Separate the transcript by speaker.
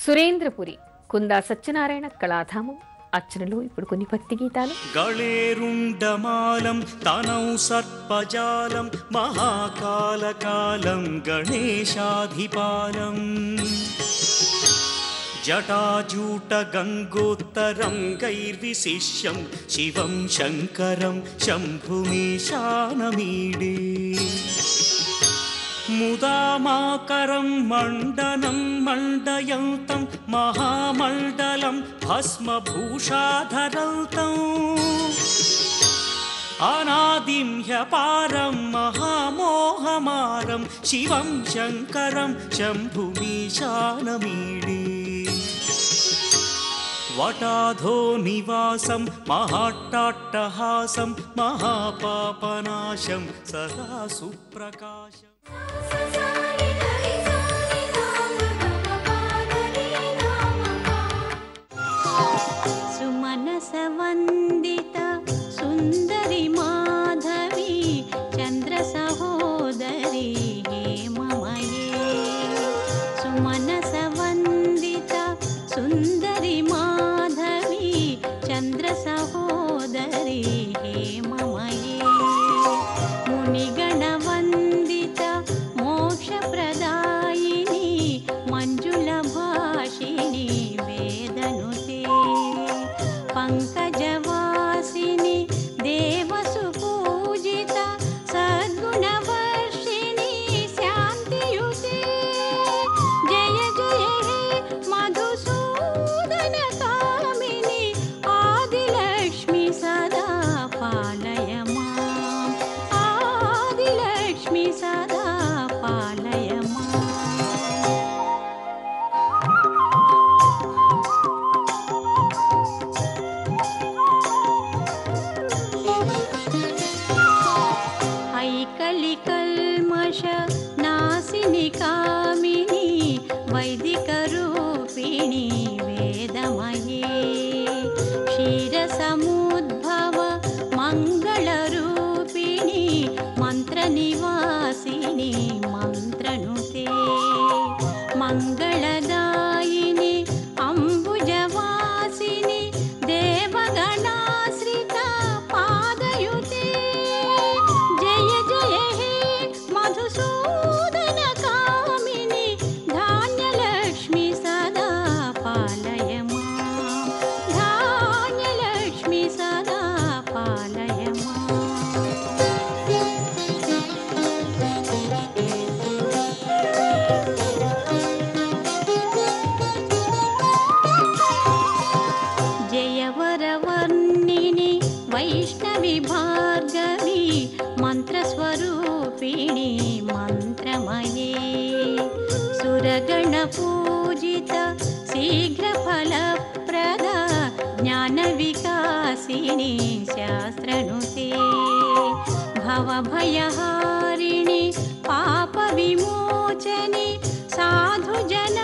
Speaker 1: సురేంద్రపురి కుందా సత్యనారాయణ కళాధామం అర్చనలో ఇప్పుడు కొన్ని భక్తి గీతాలు.
Speaker 2: గళేరుండమాలం తనౌ సర్పజాలం మహాకాలకాలం గణేశాధిపాలం జటాజూట గంగోత్తరం గైర్విశిష్యం శివం శంకరం శంభుమీశానమీడే ముదామాకరం మండనం మండయంతం మహామండలం భస్మభూషాధరంతం అనాదిం హ్యపారం మహామోహమారం శివం శంకరం శంభుమీశానమీడే వటాధో నివాసం మహాట్టాట్టహాసం మహాపాపనాశం సదా సుప్రకాశం.
Speaker 3: సుమనస వందిత సుందరి మాధవి చంద్ర సహోదరి హేమమయే సుమనస వందిత సుందరి మాధవి చంద్ర సహోదరి హేమమయే మునిగణ వందిత మోక్ష ప్రదాయిని మంజుల భాషిణి వేదనుతే పంకజవాసిని దేవసు పూజిత సద్గుణవర్షిణి శాంతియుతే జయ జయ హే మధుసూదన కామిని ఆదిలక్ష్మి సదా పాలయ మాం ఆదిలక్ష్మి సదా పాలయ మాం. ఐకలికల్మష నాశిని కామిని వైదిక రూపిణి వేదమయే క్షీరసముద్భవ మంగళ రూపిణి మంత్ర నివాసిని మంత్రనుతే మంగళదాయిని అంబుజవాసిని దేవగణాశ్రిత పాదయుతే జయ జయ హే మధుసూదన కామిని ధాన్యలక్ష్మి సదా పాలయ మాం ధాన్యలక్ష్మి సదా పాలయ మాం. జయవరవర్ణిని వైష్ణవి భార్గవి మంత్రస్వరూపిణి మంత్రమయే సురగణ పూజిత శీఘ్ర ఫలప్రద జ్ఞాన వికాసిని శాస్త్రనుతే భవభయహారిణి పాప విమోచని సాధు జన